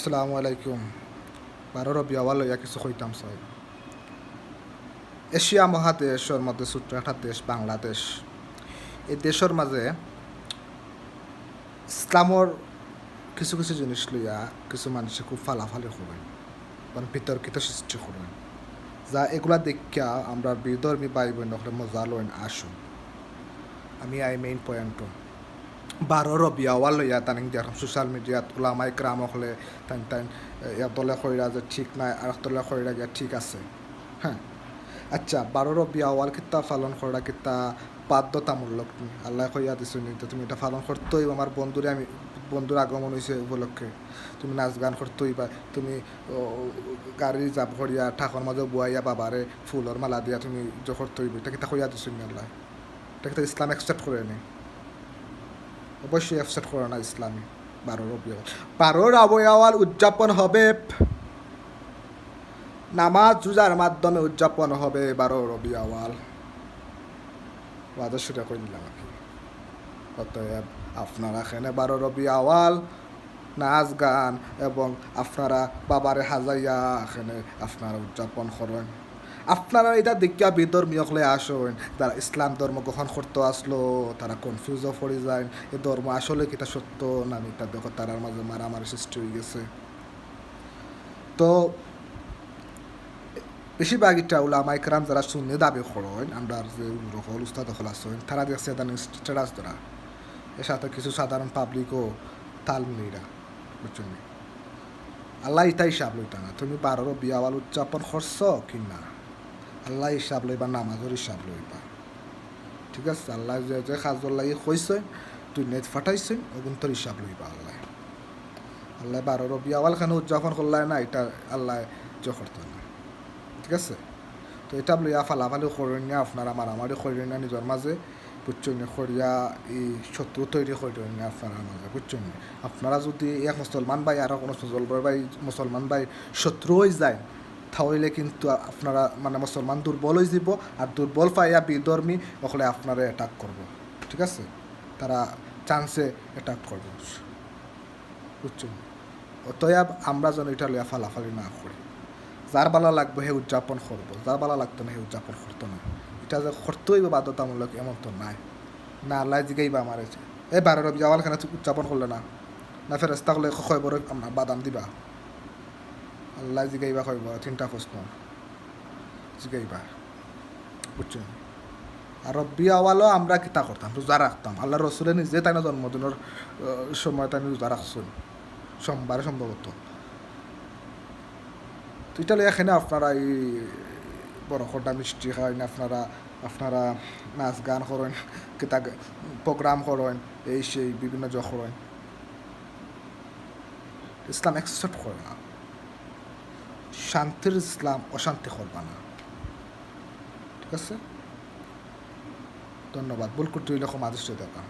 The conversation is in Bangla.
আসসালামু আলাইকুম। বারো রবি আওয়াল লইয়া কিছু কইতাম চাই। এশিয়া মহাদেশের মধ্যে ছোট্ট একটা দেশ বাংলাদেশ। এই দেশের মাঝে ইসলামর কিছু কিছু জিনিস লইয়া কিছু মানুষে খুব ফালাফালি করেন, মানে বিতর্কিত সৃষ্টি করেন, যা এগুলা দেখা আমরা বিধর্মী ভাই বোন হলে মজা লইন আসুন। আমি মেইন পয়েন্ট বারো রবি আওয়াল লইয়া তানিং দেখলাম সোশ্যাল মিডিয়াত ওলামাই ক্রাম হলে তান তান দলে কইরা যে ঠিক নাই আর দলে কইরা গিয়া ঠিক আছে। হ্যাঁ, আচ্ছা, বারো রবি আওয়াল কিতা পালন করা কিতা বাধ্যতামূলক নি? আল্লাহ কইয়া দিছো নি তো তুমি এটা পালন করতেই। আমার বন্ধুর আগমন হয়েছে উপলক্ষে তুমি নাচ গান করতেই, বা তুমি গাড়ি জাপ করিয়া ঠাকুর মাঝে বুয়াইয়া বাবারে ফুলর মালা দিয়া তুমি করতেই, এটা কিতা কইয়া দিছো নি আল্লাহ? এটা কিতা ইসলাম অ্যাকসেপ্ট করে নি? অবশ্যই অ্যাকসেপ্ট করে না ইসলামী। বারো রবি আওয়াল উদযাপন হবে, নামাজ রোজার মাধ্যমে উদযাপন হবে বারো রবি আওয়াল। আদর্শটা করে দিলাম আর কি। অতএব আপনারা এখানে বারো রবি আওয়াল নাচ গান এবং আপনারা বাবারে হাজাইয়া এখানে আপনারা উদযাপন করেন। আপনারা এটা দেখিয়া বিধর্মীয় হলে আসেন, যারা ইসলাম ধর্ম গ্রহণ করতে আসলো তারা কনফিউজও পড়ে যায় এই ধর্ম আসলে কিটা সত্য না মিথ্যা। দেখো তারার মাঝে মারামারি সৃষ্টি হয়ে গেছে। তো বেশিরভাগ এটা ওলামা ইকরাম যারা সুন্নি দাবি করেন, আমরা যে হল উস্তাদ হল আছেন, তারা দেখছে তাদের স্ট্যাটাস ধরা এর সাথে কিছু সাধারণ পাবলিকও তাল মিলিরা, বুঝছেন? আল্লাহ এটা হিসাব লইতা না তুমি বারো রবি আওয়াল উদযাপন করছ কি না, আল্লাহ হিসাব লইবা, নামাজের হিসাব লইবা। ঠিক আছে, আল্লাহ যে যে কাজর লাগি কইছে তুই নেট ফাটাইছেন ওগুন তোর হিসাব লইবা। আল্লাহ বারো রবি আওয়াল খানে উদযাপন করলাই না, এটা আল্লাহ যে করতো না। ঠিক আছে, তো এটা লইয়া ফালাফালি করেন না, আপনারা মারামারি করেন না নিজের মাঝে, বুঝছেন? করিয়া এই শত্রু তৈরি করেন না আপনারা মাঝে, বুঝছেন? আপনারা যদি এক মুসলমান ভাই আর কোনো মুসলমান ভাই শত্রু হয়ে যায়, তাহলে কিন্তু আপনারা মানে মুসলমান দুর্বল হয়ে যাব, আর দুর্বল পাইয়া বিধর্মী ওখানে আপনারা অ্যাটাক করব। ঠিক আছে, তারা চান্সে অ্যাটাক করবে, বুঝছেন? অতএব আমরা যেন এটা লইয়া ফালাফালি না করি। যার বালা লাগবে হে উদযাপন করবো, যার বালা লাগতো না হে উদযাপন করতো না। এটা যে করতেই বাধ্যতামূলক এমন তো নাই না। আল্লাহ জিগাইবা আমার এই বারো রবি আওয়াল খানে উদযাপন করলে না না ফেরেস্তা হলে খয়বর আমরা বাদাম দিবা? আল্লাহ জিগাইবা কইব তিনটা প্রশ্ন জিগাইবা, বুঝছেন? আর রব্বি আওয়ালও আমরা কিতা করতাম, রোজা রাখতাম। আল্লাহ রসুলের নিজে তাই না জন্মদিনের সময় তাই রোজা রাখছেন, সোমবারে সম্ভবত। তো এটা এখানে আপনারা এই বড় খোটা মিষ্টি খান, আপনারা নাচ গান করেন, কিতা প্রোগ্রাম করেন, এই সেই বিভিন্ন করেন, ইসলাম অ্যাকসেপ্ট করে না। শান্তির ইসলাম অশান্তি করবা না। ঠিক আছে, ধন্যবাদ। ভুল করতে হইলে ক্ষমা দৃষ্টি দেখা।